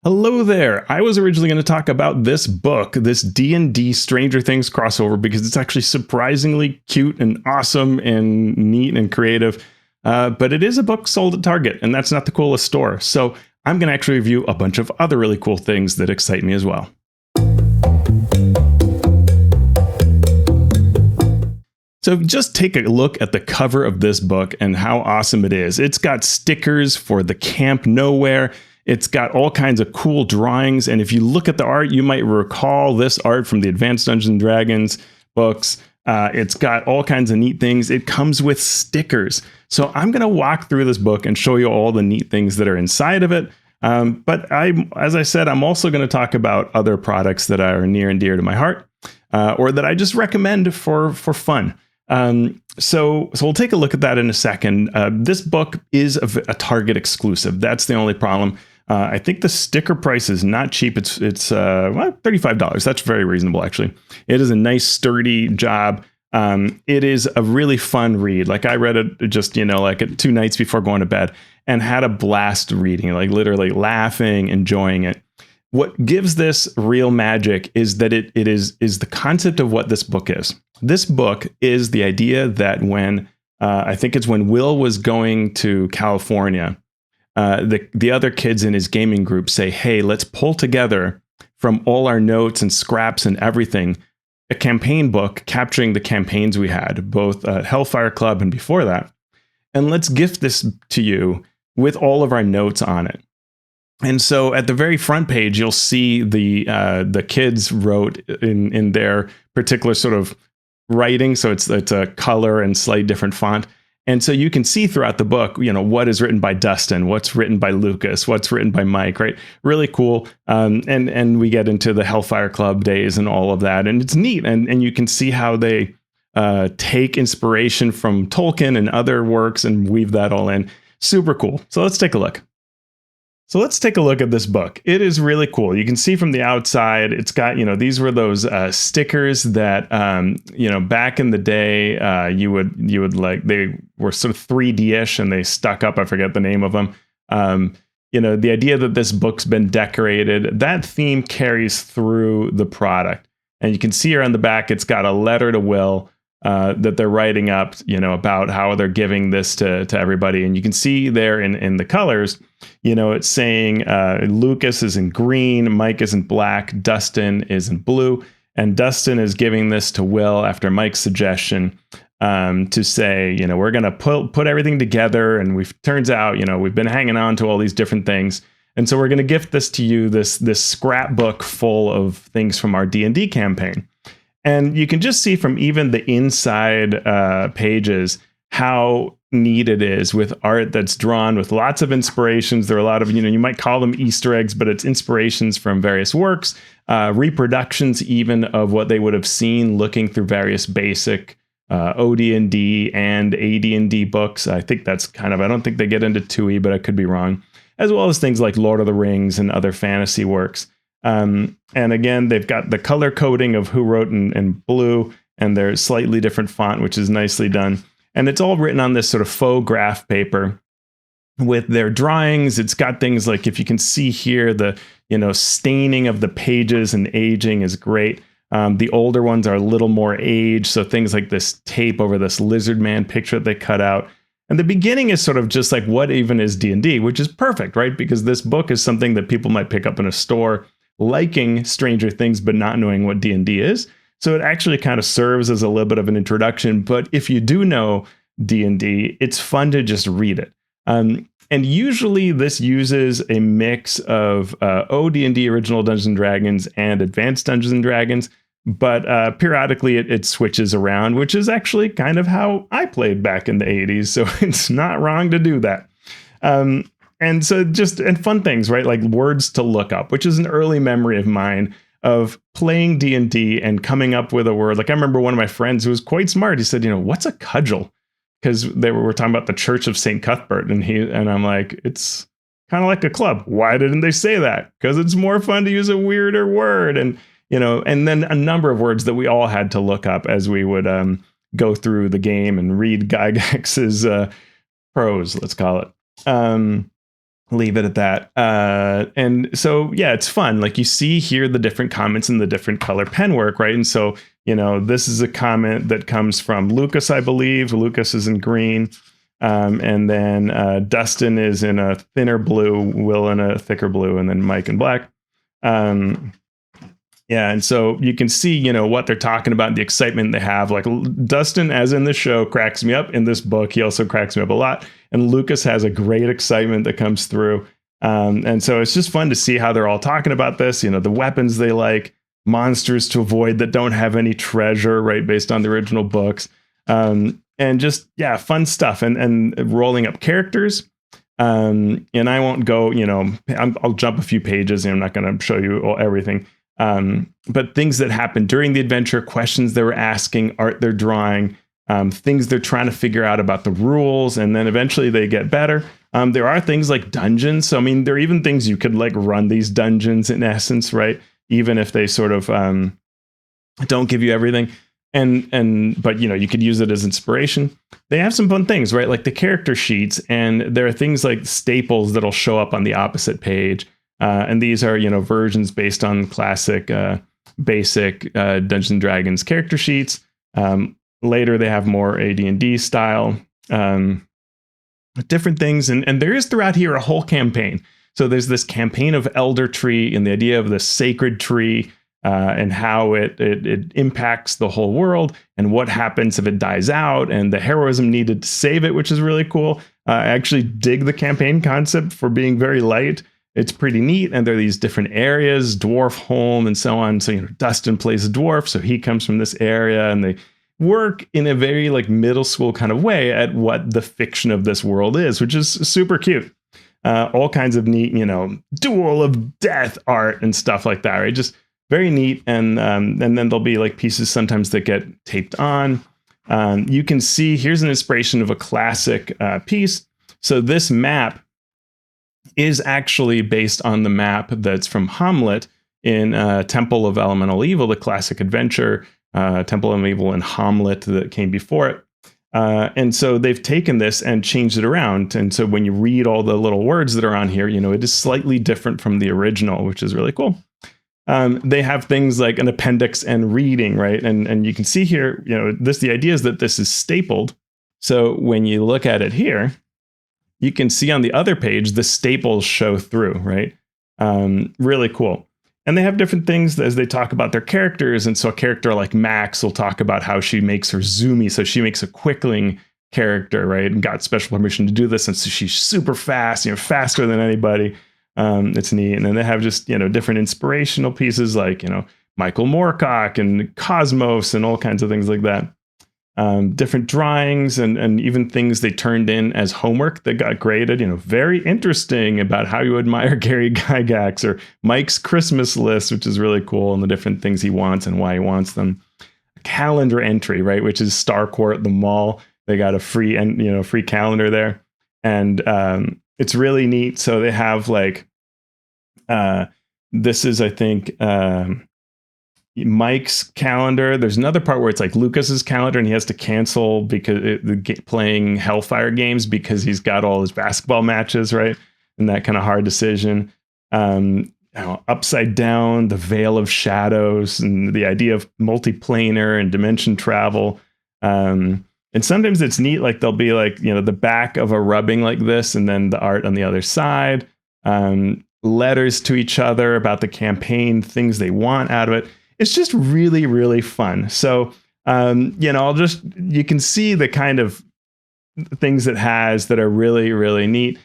Hello there. I was originally going to talk about this book, this D&D Stranger Things crossover, because it's actually surprisingly cute and awesome and neat and creative. But it is a book sold at Target, and that's not the coolest store. So I'm going to actually review a bunch of other really cool things that excite me as well. So just take a look at the cover of this book and how awesome it is. It's got stickers for the Camp Nowhere. It's got all kinds of cool drawings. And if you look at the art, you might recall this art from the Advanced Dungeons and Dragons books. It's got all kinds of neat things. It comes with stickers. So I'm going to walk through this book and show you all the neat things that are inside of it. But as I said, I'm also going to talk about other products that are near and dear to my heart, or that I just recommend for fun. So we'll take a look at that in a second. This book is a Target exclusive. That's the only problem. I think the sticker price is not cheap. It's $35. That's very reasonable, actually. It is a nice, sturdy job. It is a really fun read. Like I read it just, like 2 nights before going to bed and had a blast reading, like literally laughing, enjoying it. What gives this real magic is that it is the concept of what this book is. This book is the idea that when I think it's when Will was going to California, the other kids in his gaming group say, hey, let's pull together from all our notes and scraps and everything, a campaign book capturing the campaigns we had, both at Hellfire Club and before that. And let's gift this to you with all of our notes on it. And so at the very front page, you'll see the kids wrote in their particular sort of writing. So it's a color and slightly different font. And so you can see throughout the book, what is written by Dustin, what's written by Lucas, what's written by Mike, right? Really cool. And we get into the Hellfire Club days and all of that. And it's neat. And you can see how they take inspiration from Tolkien and other works and weave that all in. Super cool. So let's take a look. So let's take a look at this book. It is really cool. You can see from the outside, it's got, these were those stickers that, back in the day, you would like, they were sort of 3D-ish and they stuck up. I forget the name of them. The idea that this book's been decorated, that theme carries through the product. And you can see here on the back, it's got a letter to Will that they're writing up, about how they're giving this to everybody. And you can see there in the colors, it's saying Lucas is in green, Mike is in black, Dustin is in blue. And Dustin is giving this to Will after Mike's suggestion to say, we're going to put everything together. And turns out, we've been hanging on to all these different things. And so we're going to gift this to you, this scrapbook full of things from our D&D campaign. And you can just see from even the inside pages how neat it is with art that's drawn with lots of inspirations. There are a lot of, you might call them Easter eggs, but it's inspirations from various works, reproductions even of what they would have seen looking through various basic OD&D and AD&D books. I think that's I don't think they get into 2e, but I could be wrong, as well as things like Lord of the Rings and other fantasy works. And again, they've got the color coding of who wrote in blue, and there's slightly different font, which is nicely done. And it's all written on this sort of faux graph paper with their drawings. It's got things like, if you can see here, the, staining of the pages and aging is great. The older ones are a little more aged. So things like this tape over this lizard man picture that they cut out. And the beginning is sort of just like, what even is D&D, which is perfect, right? Because this book is something that people might pick up in a store, liking Stranger Things, but not knowing what D&D is. So it actually kind of serves as a little bit of an introduction. But if you do know D&D, it's fun to just read it. And usually this uses a mix of OD&D, Original Dungeons and Dragons, and Advanced Dungeons and Dragons. But periodically it switches around, which is actually kind of how I played back in the 80s. So it's not wrong to do that. And so and fun things, right? Like words to look up, which is an early memory of mine of playing D&D and coming up with a word. Like I remember one of my friends who was quite smart. He said, what's a cudgel? Because they were talking about the Church of St. Cuthbert. And I'm like, it's kind of like a club. Why didn't they say that? Because it's more fun to use a weirder word. And, and then a number of words that we all had to look up as we would go through the game and read Gygax's prose, let's call it. leave it at that. And so, yeah, it's fun. Like you see here the different comments and the different color pen work, right? And so, this is a comment that comes from Lucas, I believe. Lucas is in green. And then Dustin is in a thinner blue, Will in a thicker blue, and then Mike in black. Yeah, and so you can see, what they're talking about, the excitement they have. Like Dustin, as in the show, cracks me up. In this book, he also cracks me up a lot. And Lucas has a great excitement that comes through. And so it's just fun to see how they're all talking about this. The weapons they like, monsters to avoid that don't have any treasure, right, based on the original books. And just, yeah, fun stuff. And rolling up characters. And I won't go, I'll jump a few pages and I'm not going to show you everything. But things that happen during the adventure, questions they were asking, art they're drawing, things they're trying to figure out about the rules, and then eventually they get better. There are things like dungeons. So, I mean, there are even things you could like run these dungeons in essence, right? Even if they sort of don't give you everything. But you could use it as inspiration. They have some fun things, right? Like the character sheets, and there are things like staples that'll show up on the opposite page. And these are, versions based on classic, basic Dungeons and Dragons character sheets. Later, they have more AD&D style, different things. And there is throughout here a whole campaign. So there's this campaign of Elder Tree and the idea of the sacred tree and how it impacts the whole world and what happens if it dies out and the heroism needed to save it, which is really cool. I actually dig the campaign concept for being very light. It's pretty neat. And there are these different areas, dwarf home and so on. So, Dustin plays a dwarf. So he comes from this area and they work in a very like middle school kind of way at what the fiction of this world is, which is super cute. All kinds of neat, duel of death art and stuff like that, right? Just very neat. And then there'll be like pieces sometimes that get taped on. You can see here's an inspiration of a classic piece. So this map is actually based on the map that's from Hamlet in Temple of Elemental Evil, the classic adventure, Temple of Evil and Hamlet that came before it. And so they've taken this and changed it around. And so when you read all the little words that are on here, it is slightly different from the original, which is really cool. They have things like an appendix and reading, right? And you can see here, the idea is that this is stapled. So when you look at it here, you can see on the other page, the staples show through, right? Really cool. And they have different things as they talk about their characters. And so a character like Max will talk about how she makes her zoomy. So she makes a quickling character, right? And got special permission to do this. And so she's super fast, faster than anybody. It's neat. And then they have just, different inspirational pieces like, Michael Moorcock and Cosmos and all kinds of things like that. Different drawings and even things they turned in as homework that got graded, very interesting about how you admire Gary Gygax or Mike's Christmas list, which is really cool, and the different things he wants and why he wants them. A calendar entry, right, which is Starcourt, the mall. They got a free free calendar there. And it's really neat. So they have like, this is, I think, Mike's calendar. There's another part where it's like Lucas's calendar and he has to cancel because playing Hellfire games because he's got all his basketball matches, right? And that kind of hard decision. Upside Down, the Veil of Shadows, and the idea of multiplanar and dimension travel. And sometimes it's neat, like there'll be like, the back of a rubbing like this and then the art on the other side. Letters to each other about the campaign, things they want out of it. It's just really, really fun. So, you can see the kind of things it has that are really, really neat.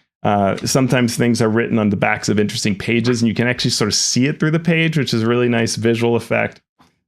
Sometimes things are written on the backs of interesting pages and you can actually sort of see it through the page, which is a really nice visual effect.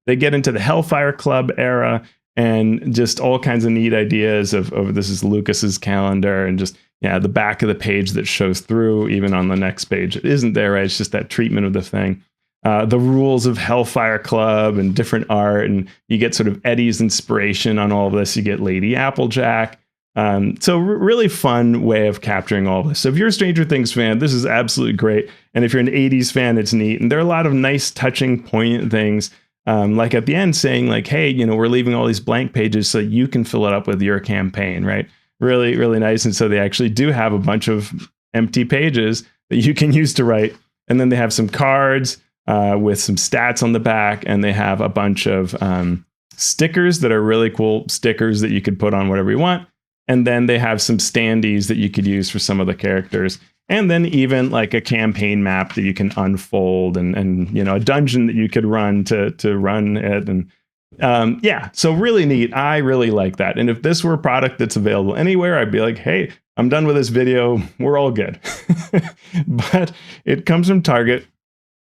They get into the Hellfire Club era and just all kinds of neat ideas of this is Lucas's calendar and just, the back of the page that shows through even on the next page. It isn't there, right? It's just that treatment of the thing. The rules of Hellfire Club and different art, and you get sort of Eddie's inspiration on all of this. You get Lady Applejack. So really fun way of capturing all of this. So if you're a Stranger Things fan, this is absolutely great. And if you're an 80s fan, it's neat. And there are a lot of nice, touching, poignant things. Like at the end saying like, hey, we're leaving all these blank pages so you can fill it up with your campaign, right? Really, really nice. And so they actually do have a bunch of empty pages that you can use to write. And then they have some cards with some stats on the back, and they have a bunch of stickers that are really cool stickers that you could put on whatever you want. And then they have some standees that you could use for some of the characters. And then even like a campaign map that you can unfold, and a dungeon that you could run to run it. And yeah, so really neat. I really like that. And if this were a product that's available anywhere, I'd be like, hey, I'm done with this video. We're all good. But it comes from Target,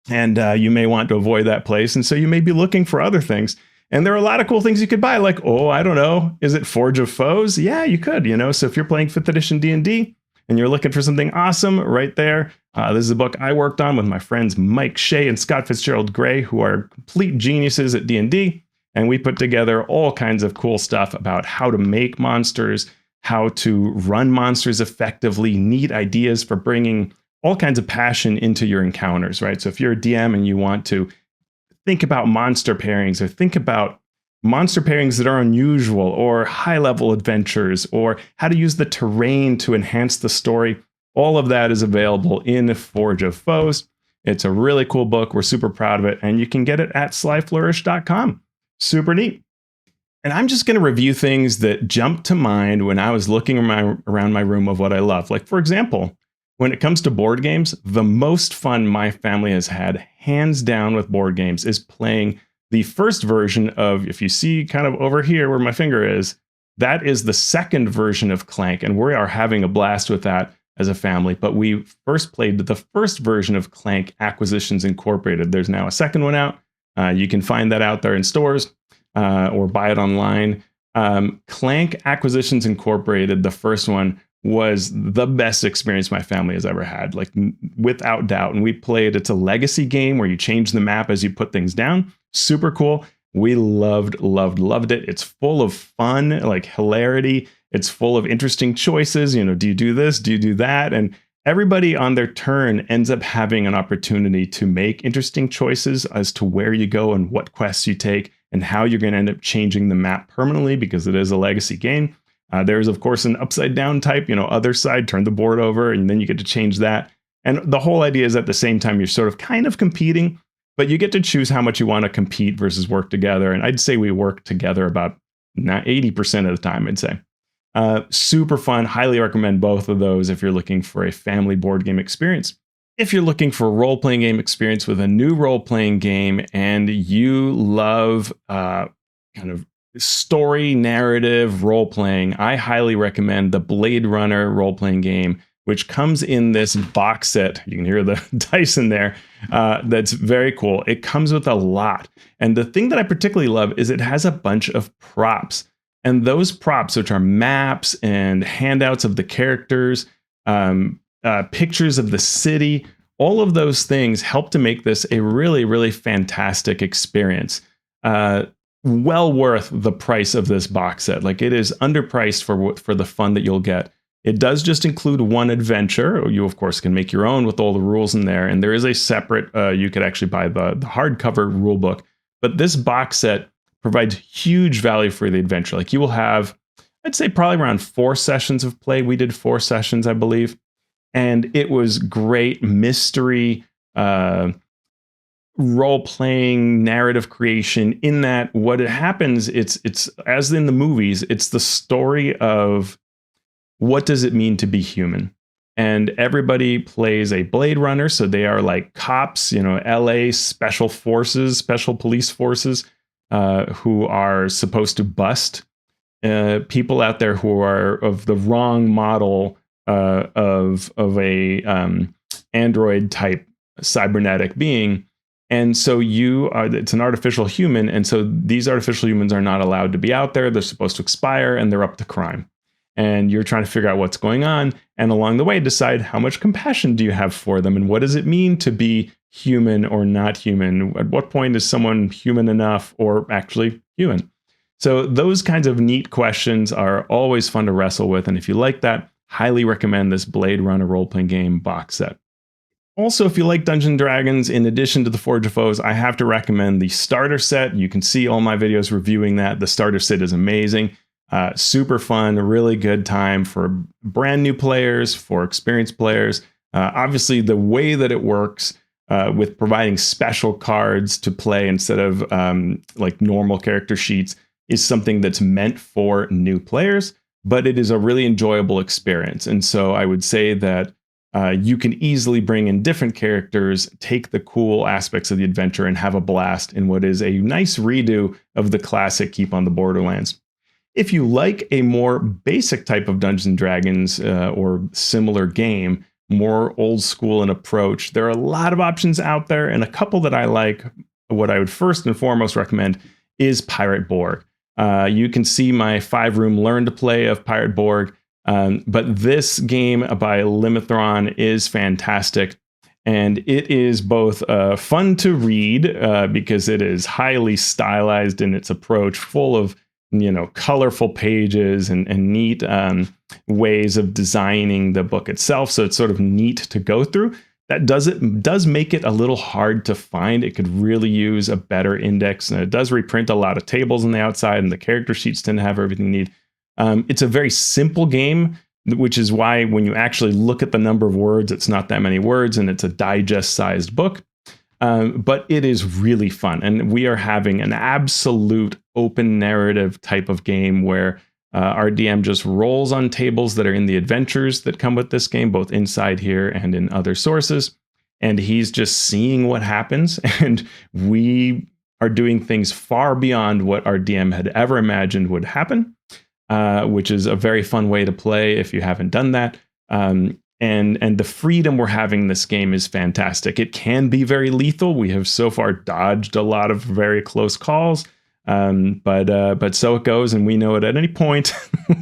and you may want to avoid that place. And so you may be looking for other things. And there are a lot of cool things you could buy, like, I don't know, is it Forge of Foes? Yeah, you could, So if you're playing 5th edition D&D and you're looking for something awesome, right there, this is a book I worked on with my friends Mike Shea and Scott Fitzgerald Gray, who are complete geniuses at D&D. And we put together all kinds of cool stuff about how to make monsters, how to run monsters effectively, neat ideas for bringing all kinds of passion into your encounters, right? So if you're a DM and you want to think about monster pairings, or think about monster pairings that are unusual, or high-level adventures, or how to use the terrain to enhance the story, all of that is available in Forge of Foes. It's a really cool book. We're super proud of it, and you can get it at slyflourish.com. Super neat. And I'm just going to review things that jumped to mind when I was looking around my room of what I love. Like, for example, when it comes to board games, the most fun my family has had, hands down with board games, is playing the first version of, if you see kind of over here where my finger is, that is the second version of Clank. And we are having a blast with that as a family. But we first played the first version of Clank Acquisitions Incorporated. There's now a second one out. You can find that out there in stores or buy it online. Clank Acquisitions Incorporated, the first one, was the best experience my family has ever had, like without doubt. And we played, it's a legacy game where you change the map as you put things down. Super cool. We loved it. It's full of fun, like hilarity. It's full of interesting choices. Do you do this? Do you do that? And everybody on their turn ends up having an opportunity to make interesting choices as to where you go and what quests you take and how you're going to end up changing the map permanently, because it is a legacy game. There's, of course, an upside down type, other side, turn the board over, and then you get to change that. And the whole idea is at the same time, you're sort of kind of competing, but you get to choose how much you want to compete versus work together. And I'd say we work together about 80% of the time, I'd say. Super fun. Highly recommend both of those if you're looking for a family board game experience. If you're looking for a role-playing game experience with a new role-playing game and you love kind of story narrative role-playing, I highly recommend the Blade Runner role-playing game, which comes in this box set. You can hear the dice in there. That's very cool. It comes with a lot. And the thing that I particularly love is it has a bunch of props. And those props, which are maps and handouts of the characters, pictures of the city, all of those things help to make this a really, really fantastic experience. Well worth the price of this box set. Like, it is underpriced for the fun that you'll get. It does just include one adventure. You, of course, can make your own with all the rules in there. And there is a separate, you could actually buy the hardcover rule book. But this box set provides huge value for the adventure. Like, you will have, I'd say, probably around 4 sessions of play. We did 4 sessions, I believe. And it was great mystery, role-playing, narrative creation, in that what happens, it's as in the movies, it's the story of what does it mean to be human. And everybody plays a Blade Runner, so they are like cops, LA special forces, special police forces, who are supposed to bust people out there who are of the wrong model of a android type cybernetic being. And so it's an artificial human. And so these artificial humans are not allowed to be out there. They're supposed to expire, and they're up to crime. And you're trying to figure out what's going on. And along the way, decide how much compassion do you have for them? And what does it mean to be human or not human? At what point is someone human enough or actually human? So those kinds of neat questions are always fun to wrestle with. And if you like that, highly recommend this Blade Runner role-playing game box set. Also, if you like Dungeons & Dragons, in addition to the Forge of Foes, I have to recommend the starter set. You can see all my videos reviewing that. The starter set is amazing. Super fun, really good time for brand new players, for experienced players. Obviously, the way that it works with providing special cards to play instead of like normal character sheets is something that's meant for new players, but it is a really enjoyable experience. And so I would say that you can easily bring in different characters, take the cool aspects of the adventure, and have a blast in what is a nice redo of the classic Keep on the Borderlands. If you like a more basic type of Dungeons and Dragons or similar game, more old school in approach, there are a lot of options out there, and a couple that I like. What I would first and foremost recommend is Pirate Borg. You can see my 5-room Learn to Play of Pirate Borg, but this game by Limithron is fantastic. And it is both fun to read because it is highly stylized in its approach, full of colorful pages and neat ways of designing the book itself. So it's sort of neat to go through. That does make it a little hard to find. It could really use a better index, and it does reprint a lot of tables on the outside, and the character sheets tend to have everything you need. It's a very simple game, which is why when you actually look at the number of words, it's not that many words, and it's a digest-sized book. But it is really fun, and we are having an absolute open narrative type of game where our DM just rolls on tables that are in the adventures that come with this game, both inside here and in other sources, and he's just seeing what happens, and we are doing things far beyond what our DM had ever imagined would happen, which is a very fun way to play if you haven't done that. And the freedom we're having in this game is fantastic. It can be very lethal. We have so far dodged a lot of very close calls, but so it goes, and we know it at any point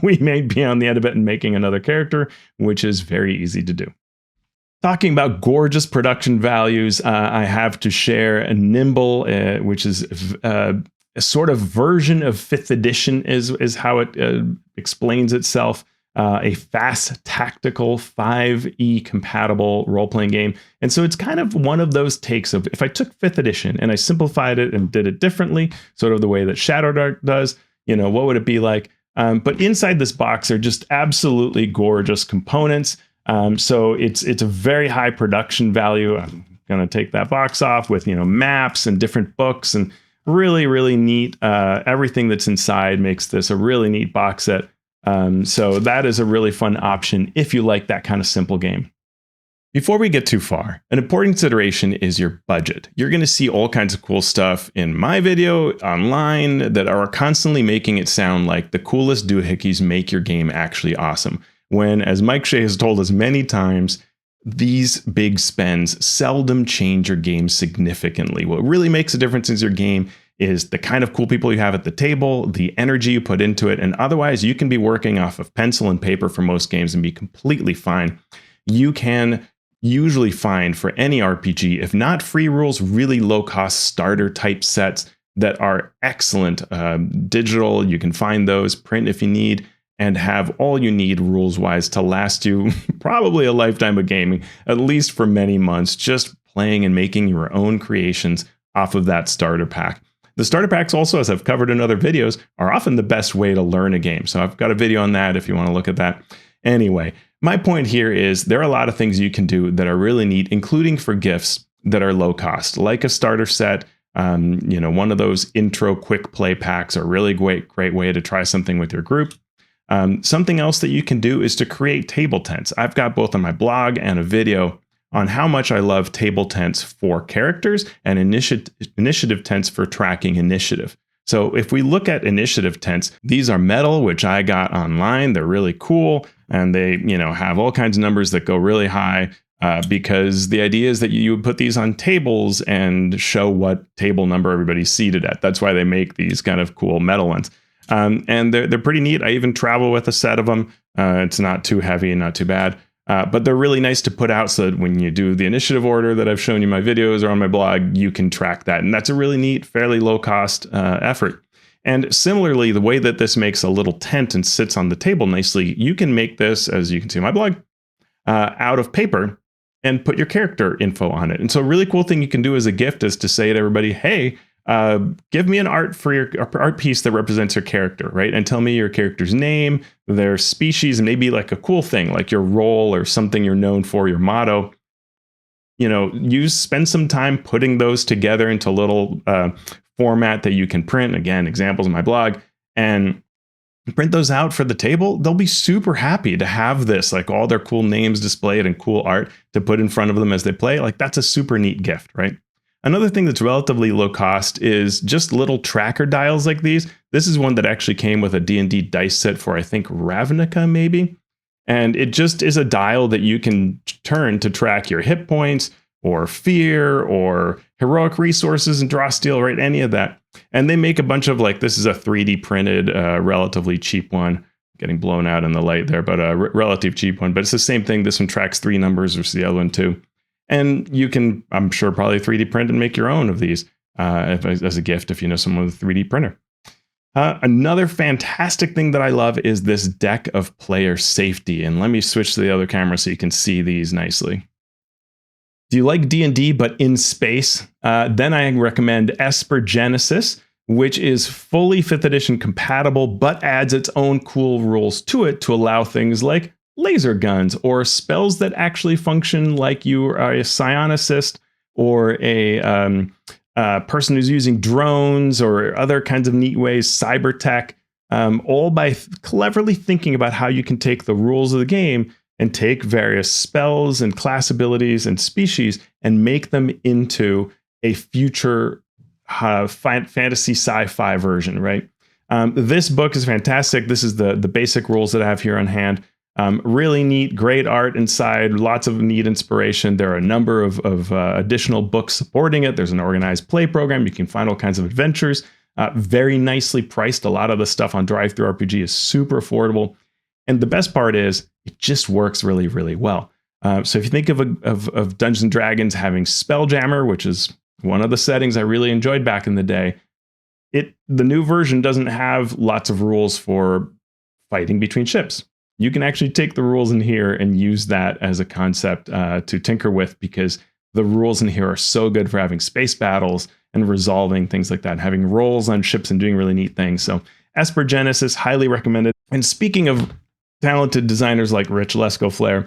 we may be on the end of it and making another character, which is very easy to do. Talking about gorgeous production values, I have to share a Nimble, which is a sort of version of 5th edition is how it explains itself. A fast, tactical, 5e compatible role-playing game. And so it's kind of one of those takes of, if I took 5th edition and I simplified it and did it differently, sort of the way that Shadow Dark does, what would it be like? But inside this box are just absolutely gorgeous components. So it's a very high production value. I'm going to take that box off with, maps and different books, and really, really neat. Everything that's inside makes this a really neat box set. So that is a really fun option if you like that kind of simple game. Before we get too far, an important consideration is your budget. You're going to see all kinds of cool stuff in my video, online, that are constantly making it sound like the coolest doohickeys make your game actually awesome. When, as Mike Shea has told us many times, these big spends seldom change your game significantly. What really makes a difference in your game is the kind of cool people you have at the table, the energy you put into it, and otherwise you can be working off of pencil and paper for most games and be completely fine. You can usually find for any RPG, if not free rules, really low-cost starter type sets that are excellent. Digital, you can find those, print if you need, and have all you need rules-wise to last you probably a lifetime of gaming, at least for many months, just playing and making your own creations off of that starter pack. The starter packs also, as I've covered in other videos, are often the best way to learn a game. So I've got a video on that if you want to look at that. Anyway, my point here is there are a lot of things you can do that are really neat, including for gifts that are low cost, like a starter set. One of those intro quick play packs are a really great way to try something with your group. Something else that you can do is to create table tents. I've got both on my blog and a video on how much I love table tents for characters and initiative tents for tracking initiative. So if we look at initiative tents, these are metal, which I got online. They're really cool, and they have all kinds of numbers that go really high because the idea is that you would put these on tables and show what table number everybody's seated at. That's why they make these kind of cool metal ones. And they're pretty neat. I even travel with a set of them. It's not too heavy and not too bad. But they're really nice to put out so that when you do the initiative order that I've shown you in my videos or on my blog, you can track that. And that's a really neat, fairly low cost effort. And similarly, the way that this makes a little tent and sits on the table nicely, you can make this, as you can see in my blog, out of paper and put your character info on it. And so a really cool thing you can do as a gift is to say to everybody, hey, give me an art piece that represents your character, right? And tell me your character's name, their species, and maybe like a cool thing, like your role or something you're known for, your motto. Spend some time putting those together into little format that you can print. Again, examples in my blog, and print those out for the table. They'll be super happy to have this, like all their cool names displayed and cool art to put in front of them as they play. Like that's a super neat gift, right? Another thing that's relatively low cost is just little tracker dials like these. This is one that actually came with a D&D dice set for, I think, Ravnica maybe. And it just is a dial that you can turn to track your hit points or fear or heroic resources and draw steel, right? Any of that. And they make a bunch of, like, this is a 3D printed, relatively cheap one. Getting blown out in the light there, but a relative cheap one. But it's the same thing. This one tracks 3 numbers versus the other one 2. And you can, I'm sure, probably 3D print and make your own of these as a gift if you know someone with a 3D printer. Another fantastic thing that I love is this deck of player safety. And let me switch to the other camera so you can see these nicely. Do you like D&D but in space? Then I recommend Esper Genesis, which is fully 5th edition compatible, but adds its own cool rules to it to allow things like laser guns or spells that actually function like you are a psionicist or a person who's using drones or other kinds of neat ways, cyber tech, all by cleverly thinking about how you can take the rules of the game and take various spells and class abilities and species and make them into a future fantasy sci-fi version, right? This book is fantastic. This is the basic rules that I have here on hand. Really neat, great art inside, lots of neat inspiration. There are a number of additional books supporting it. There's an organized play program. You can find all kinds of adventures. Very nicely priced. A lot of the stuff on DriveThruRPG is super affordable. And the best part is it just works really, really well. So if you think of Dungeons and Dragons having Spelljammer, which is one of the settings I really enjoyed back in the day, the new version doesn't have lots of rules for fighting between ships. You can actually take the rules in here and use that as a concept to tinker with, because the rules in here are so good for having space battles and resolving things like that, having roles on ships and doing really neat things. So Esper Genesis, highly recommended. And speaking of talented designers like Rich Lesco-Flair,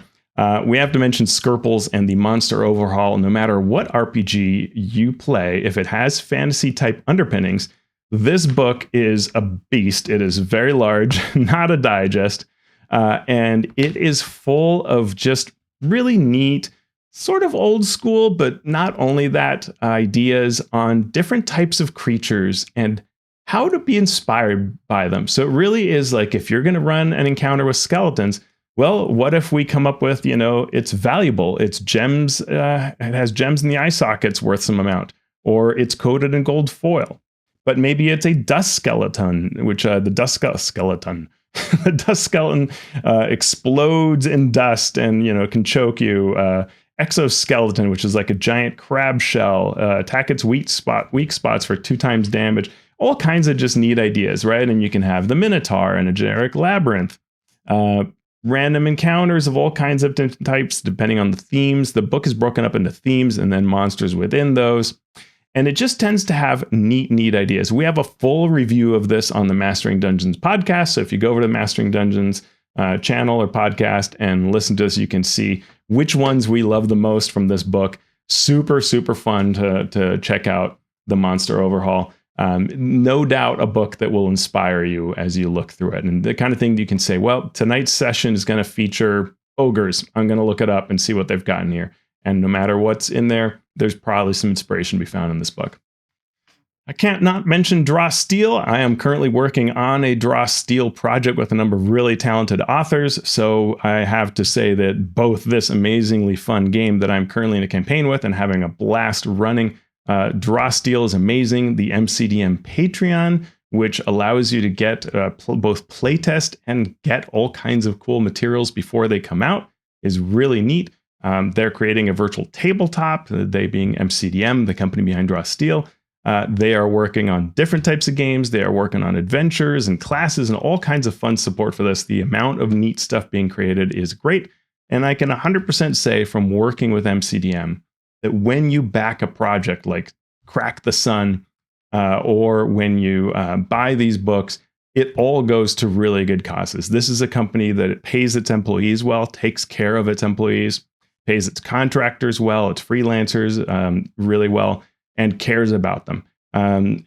we have to mention Skirples and the Monster Overhaul. No matter what RPG you play, if it has fantasy type underpinnings, this book is a beast. It is very large, not a digest. And it is full of just really neat, sort of old school, but not only that, ideas on different types of creatures and how to be inspired by them. So it really is like, if you're going to run an encounter with skeletons, well, what if we come up with, it's valuable, it's gems, it has gems in the eye sockets worth some amount, or it's coated in gold foil. But maybe it's a dust skeleton, which the dust skeleton explodes in dust and can choke you. Exoskeleton, which is like a giant crab shell, attack its weak spots for 2 times damage. All kinds of just neat ideas, right? And you can have the Minotaur and a generic labyrinth. Random encounters of all kinds of types, depending on the themes. The book is broken up into themes and then monsters within those. And it just tends to have neat ideas. We have a full review of this on the Mastering Dungeons podcast. So if you go over to the Mastering Dungeons channel or podcast and listen to us, you can see which ones we love the most from this book. Super, super fun to check out the Monster Overhaul. No doubt a book that will inspire you as you look through it. And the kind of thing you can say, well, tonight's session is going to feature ogres. I'm going to look it up and see what they've got in here. And no matter what's in there, there's probably some inspiration to be found in this book. I can't not mention Draw Steel. I am currently working on a Draw Steel project with a number of really talented authors. So I have to say that both this amazingly fun game that I'm currently in a campaign with and having a blast running, Draw Steel is amazing. The MCDM Patreon, which allows you to get both playtest and get all kinds of cool materials before they come out, is really neat. They're creating a virtual tabletop, they being MCDM, the company behind Draw Steel. They are working on different types of games. They are working on adventures and classes and all kinds of fun support for this. The amount of neat stuff being created is great. And I can 100% say from working with MCDM that when you back a project like Crack the Sun or when you buy these books, it all goes to really good causes. This is a company that it pays its employees well, takes care of its employees, pays its contractors well, its freelancers really well, and cares about them. And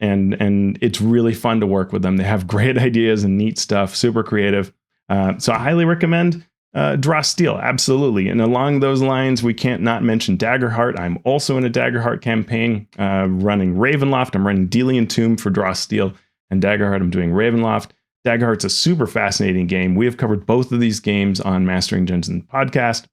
it's really fun to work with them. They have great ideas and neat stuff, super creative. So I highly recommend Draw Steel, absolutely. And along those lines, we can't not mention Daggerheart. I'm also in a Daggerheart campaign running Ravenloft. I'm running Delian Tomb for Draw Steel, and Daggerheart, I'm doing Ravenloft. Daggerheart's a super fascinating game. We have covered both of these games on Mastering Dungeons podcast.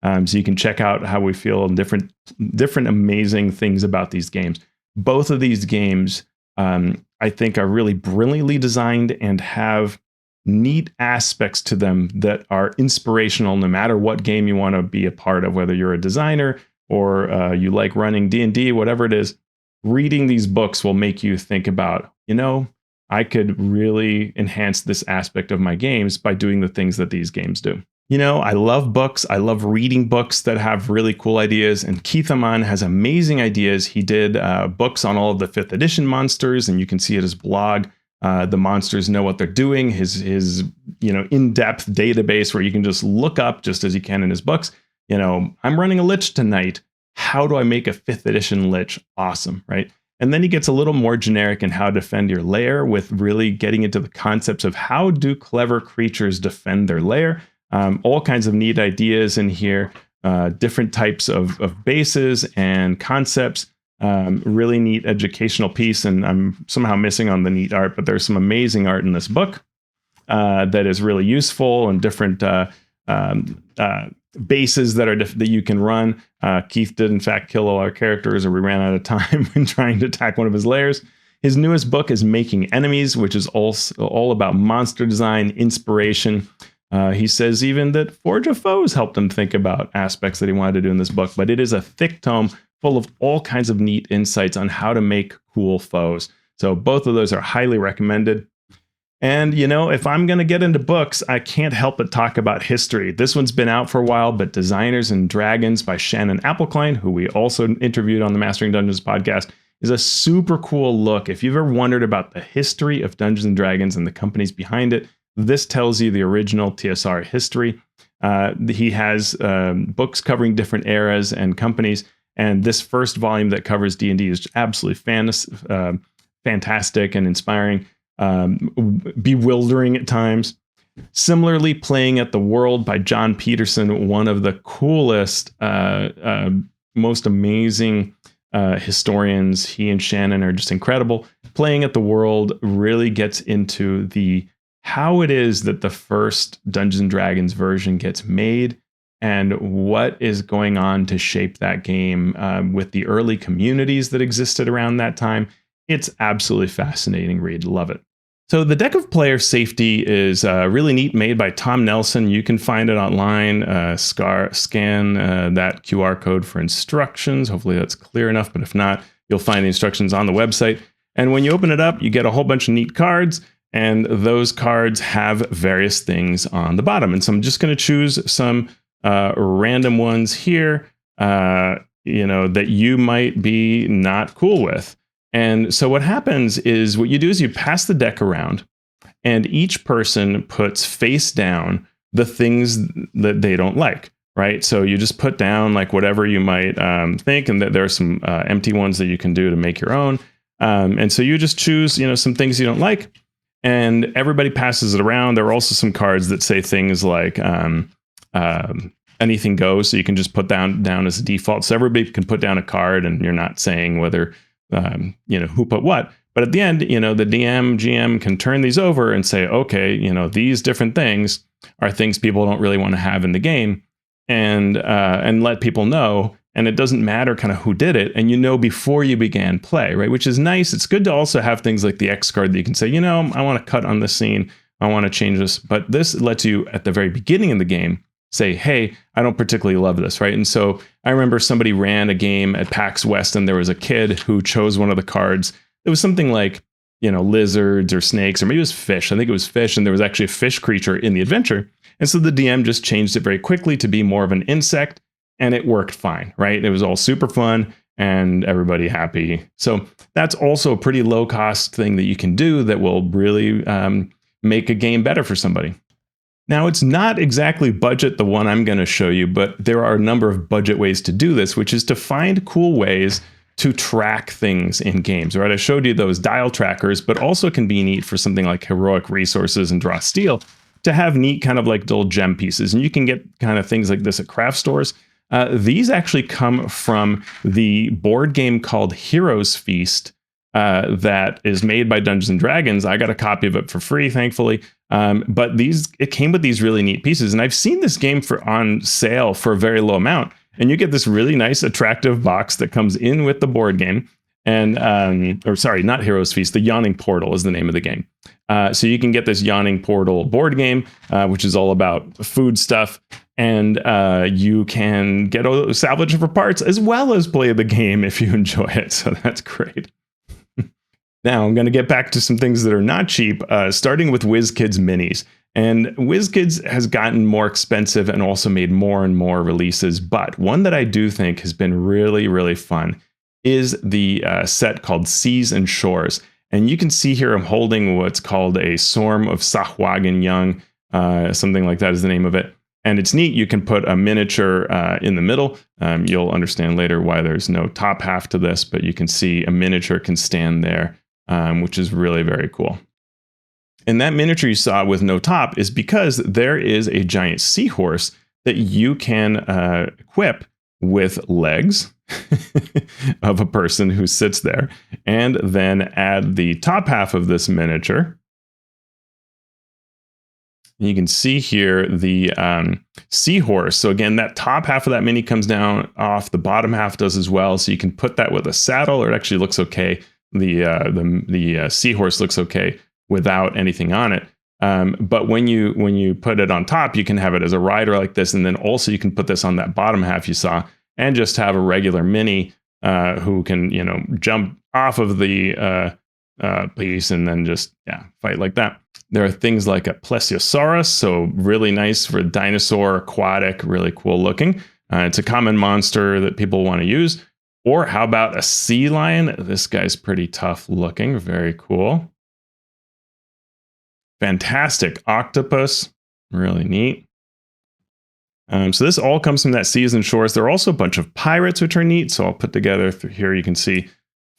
So you can check out how we feel and different amazing things about these games. Both of these games, I think, are really brilliantly designed and have neat aspects to them that are inspirational no matter what game you want to be a part of, whether you're a designer or you like running D&D, whatever it is. Reading these books will make you think about, I could really enhance this aspect of my games by doing the things that these games do. I love books. I love reading books that have really cool ideas. And Keith Ammann has amazing ideas. He did books on all of the 5th edition monsters, and you can see at his blog. The monsters know what they're doing. His in-depth database where you can just look up, just as you can in his books. I'm running a lich tonight. How do I make a 5th edition lich awesome, right? And then he gets a little more generic in how to defend your lair, with really getting into the concepts of how do clever creatures defend their lair. All kinds of neat ideas in here, different types of bases and concepts. Really neat educational piece, and I'm somehow missing on the neat art, but there's some amazing art in this book that is really useful, and different bases that you can run. Keith did in fact kill all our characters, or we ran out of time when trying to attack one of his lairs. His newest book is Making Enemies, which is also all about monster design, inspiration. He says even that Forge of Foes helped him think about aspects that he wanted to do in this book, but it is a thick tome full of all kinds of neat insights on how to make cool foes. So both of those are highly recommended. And, if I'm going to get into books, I can't help but talk about history. This one's been out for a while, but Designers and Dragons by Shannon Appelkline, who we also interviewed on the Mastering Dungeons podcast, is a super cool look. If you've ever wondered about the history of Dungeons and Dragons and the companies behind it, this tells you the original TSR history. He has books covering different eras and companies. And this first volume that covers D&D is absolutely fantastic and inspiring, bewildering at times. Similarly, Playing at the World by John Peterson, one of the coolest, most amazing historians. He and Shannon are just incredible. Playing at the World really gets into how it is that the first Dungeons & Dragons version gets made, and what is going on to shape that game with the early communities that existed around that time. It's absolutely fascinating read. Love it. So the deck of player safety is really neat, made by Tom Nelson. You can find it online. Scan that QR code for instructions. Hopefully that's clear enough, but if not, you'll find the instructions on the website. And when you open it up, you get a whole bunch of neat cards, and those cards have various things on the bottom. And so I'm just going to choose some random ones here, that you might be not cool with. And so what happens is, what you do is you pass the deck around, and each person puts face down the things that they don't like, right? So you just put down like whatever you might think, and there are some empty ones that you can do to make your own. And so you just choose, some things you don't like, and everybody passes it around. There are also some cards that say things like anything goes, so you can just put down as a default. So everybody can put down a card, and you're not saying whether who put what. But at the end, the DM, GM can turn these over and say, okay, these different things are things people don't really want to have in the game, and let people know. And it doesn't matter kind of who did it, and before you began play, right? Which is nice. It's good to also have things like the X card that you can say, I want to cut on this scene, I want to change this. But this lets you at the very beginning of the game say, hey, I don't particularly love this, right? And so I remember somebody ran a game at PAX West, and there was a kid who chose one of the cards. It was something like, lizards or snakes, or maybe it was fish. I think it was fish, and there was actually a fish creature in the adventure. And so the DM just changed it very quickly to be more of an insect, and it worked fine, right? It was all super fun. and everybody happy. So that's also a pretty low cost thing that you can do that will really make a game better for somebody. Now, it's not exactly budget, the one I'm going to show you, but there are a number of budget ways to do this, which is to find cool ways to track things in games, right? I showed you those dial trackers, but also can be neat for something like heroic resources and draw steel to have neat kind of like little gem pieces. And you can get kind of things like this at craft stores. These actually come from the board game called Heroes Feast that is made by Dungeons and Dragons. I got a copy of it for free, thankfully. But it came with these really neat pieces. And I've seen this game on sale for a very low amount. And you get this really nice, attractive box that comes in with the board game. And, or sorry, not Heroes Feast, the Yawning Portal is the name of the game. So you can get this Yawning Portal board game, which is all about food stuff. And you can get a salvage for parts as well as play the game if you enjoy it. So that's great. Now I'm going to get back to some things that are not cheap, starting with WizKids minis. And WizKids has gotten more expensive and also made more and more releases. But one that I do think has been really, really fun is the set called Seas and Shores. And you can see here I'm holding what's called a Swarm of Sahwagan Young, something like that is the name of it. And it's neat. You can put a miniature in the middle. You'll understand later why there's no top half to this, but you can see a miniature can stand there. Which is really very cool. And that miniature you saw with no top is because there is a giant seahorse that you can equip with legs of a person who sits there, and then add the top half of this miniature. You can see here the seahorse. So again, that top half of that mini comes down off. The bottom half does as well. So you can put that with a saddle, or it actually looks okay. The seahorse looks okay without anything on it. But when you put it on top, you can have it as a rider like this, and then also you can put this on that bottom half you saw, and just have a regular mini who can jump off of the piece and then just fight like that. There are things like a Plesiosaurus, so really nice for dinosaur, aquatic, really cool looking. It's a common monster that people want to use. Or how about a sea lion? This guy's pretty tough looking. Very cool. Fantastic octopus. Really neat. So this all comes from that Seas and Shores. There are also a bunch of pirates, which are neat. So I'll put together here. You can see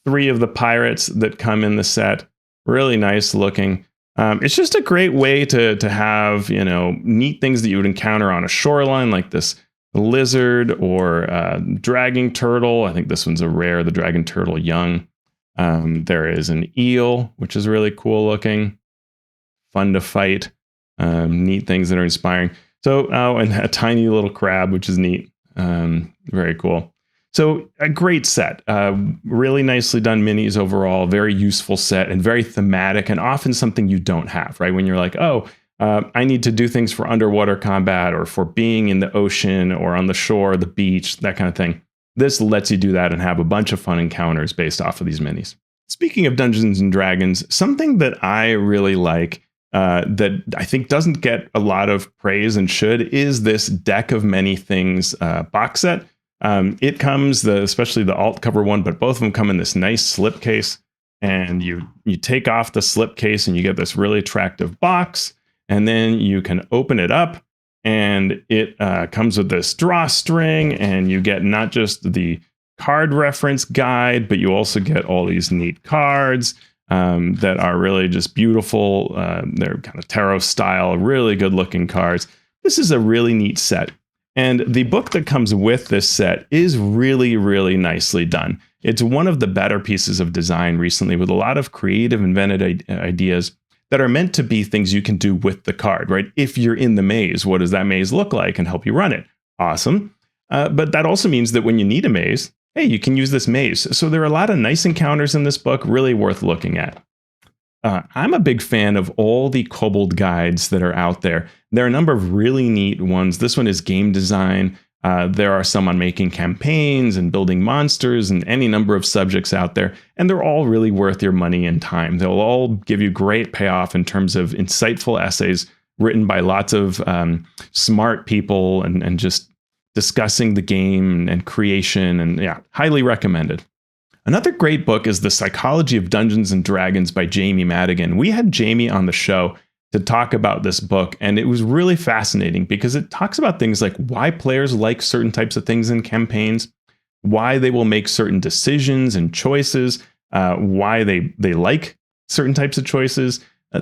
3 of the pirates that come in the set. Really nice looking. It's just a great way to have, neat things that you would encounter on a shoreline, like this lizard or dragon turtle. I think this one's a rare, the dragon turtle young. There is an eel, which is really cool looking, fun to fight, neat things that are inspiring. So, and a tiny little crab, which is neat. Very cool. So a great set, really nicely done minis overall, very useful set and very thematic, and often something you don't have, right? When you're like, I need to do things for underwater combat or for being in the ocean or on the shore, the beach, that kind of thing. This lets you do that and have a bunch of fun encounters based off of these minis. Speaking of Dungeons and Dragons, something that I really like that I think doesn't get a lot of praise and should is this Deck of Many Things box set. It comes, especially the alt cover one, but both of them come in this nice slipcase. And you take off the slipcase and you get this really attractive box. And then you can open it up, and it comes with this drawstring, and you get not just the card reference guide, but you also get all these neat cards that are really just beautiful. They're kind of tarot style, really good looking cards. This is a really neat set. And the book that comes with this set is really, really nicely done. It's one of the better pieces of design recently, with a lot of creative, invented ideas that are meant to be things you can do with the card, right? If you're in the maze, what does that maze look like, and help you run it? Awesome. But that also means that when you need a maze, hey, you can use this maze. So there are a lot of nice encounters in this book, really worth looking at. I'm a big fan of all the Kobold Guides that are out there. There are a number of really neat ones. This one is game design. There are some on making campaigns and building monsters and any number of subjects out there. And they're all really worth your money and time. They'll all give you great payoff in terms of insightful essays written by lots of smart people and just discussing the game and creation, and yeah, highly recommended. Another great book is The Psychology of Dungeons and Dragons by Jamie Madigan. We had Jamie on the show to talk about this book, and it was really fascinating because it talks about things like why players like certain types of things in campaigns, why they will make certain decisions and choices, why they like certain types of choices,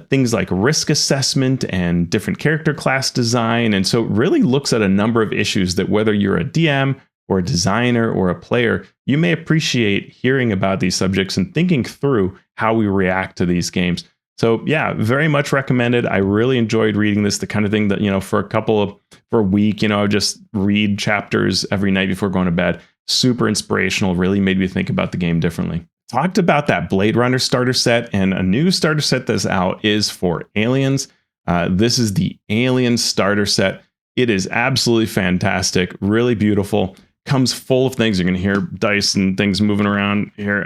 things like risk assessment and different character class design. And so it really looks at a number of issues that whether you're a DM or a designer or a player, you may appreciate hearing about these subjects and thinking through how we react to these games. So yeah, very much recommended. I really enjoyed reading this, the kind of thing that, for a week, just read chapters every night before going to bed. Super inspirational, really made me think about the game differently. Talked about that Blade Runner starter set, and a new starter set that's out is for Aliens. This is the Alien starter set. It is absolutely fantastic, really beautiful. Comes full of things. You're going to hear dice and things moving around here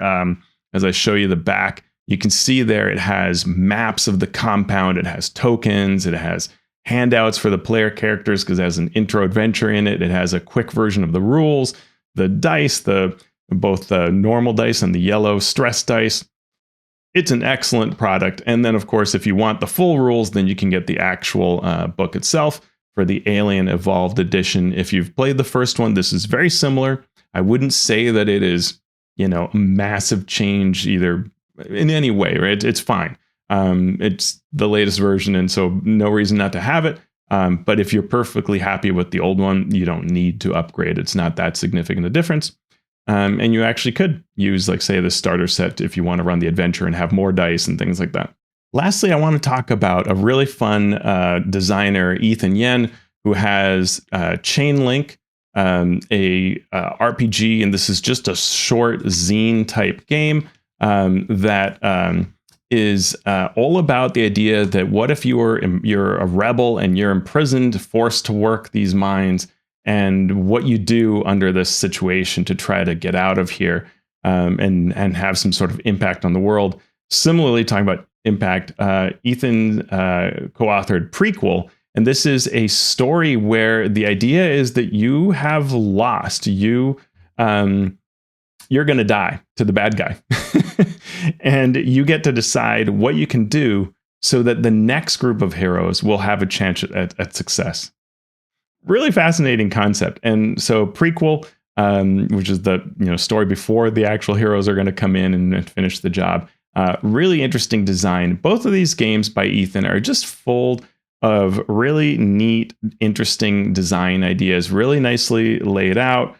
as I show you the back. You can see there it has maps of the compound. It has tokens. It has handouts for the player characters because it has an intro adventure in it. It has a quick version of the rules, the dice, both the normal dice and the yellow stress dice. It's an excellent product. And then, of course, if you want the full rules, then you can get the actual book itself for the Alien Evolved Edition. If you've played the first one, this is very similar. I wouldn't say that it is, a massive change either in any way, right? It's fine. It's the latest version, and so no reason not to have it. But if you're perfectly happy with the old one, you don't need to upgrade. It's not that significant a difference. And you actually could use, like, say, the starter set if you want to run the adventure and have more dice and things like that. Lastly, I want to talk about a really fun designer, Ethan Yen, who has ChainLink, a RPG, and this is just a short zine type game that is all about the idea that what if you're a rebel and you're imprisoned, forced to work these mines, and what you do under this situation to try to get out of here and have some sort of impact on the world. Similarly, talking about impact, Ethan co-authored Prequel, and this is a story where the idea is that you have lost. You're going to die to the bad guy. And you get to decide what you can do so that the next group of heroes will have a chance at success. Really fascinating concept. And so Prequel, which is the story before the actual heroes are going to come in and finish the job. Really interesting design. Both of these games by Ethan are just full of really neat, interesting design ideas, really nicely laid out,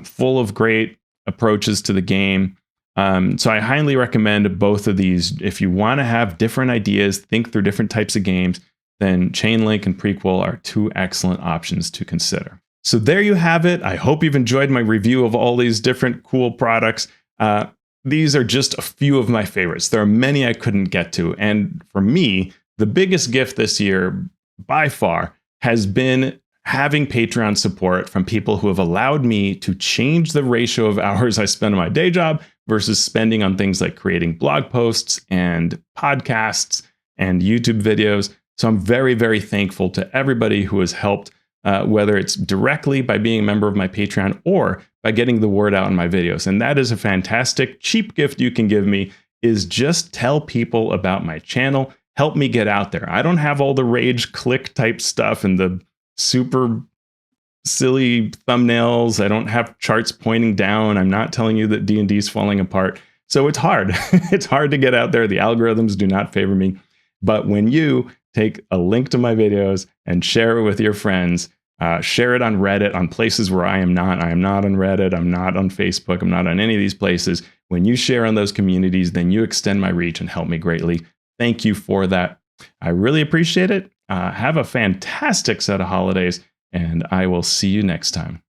full of great approaches to the game. So I highly recommend both of these. If you want to have different ideas, think through different types of games, then ChainLink and Prequel are two excellent options to consider. So there you have it. I hope you've enjoyed my review of all these different cool products. These are just a few of my favorites. There are many I couldn't get to. And for me, the biggest gift this year by far has been having Patreon support from people who have allowed me to change the ratio of hours I spend on my day job versus spending on things like creating blog posts and podcasts and YouTube videos. So I'm very, very thankful to everybody who has helped, whether it's directly by being a member of my Patreon or by getting the word out in my videos. And that is a fantastic, cheap gift you can give me, is just tell people about my channel. Help me get out there. I don't have all the rage click type stuff and the super silly thumbnails. I don't have charts pointing down. I'm not telling you that D&D is falling apart. So it's hard. It's hard to get out there. The algorithms do not favor me. But when you take a link to my videos and share it with your friends, share it on Reddit, on places where I am not on Reddit. I'm not on Facebook. I'm not on any of these places. When you share on those communities, then you extend my reach and help me greatly. Thank you for that. I really appreciate it. Have a fantastic set of holidays, and I will see you next time.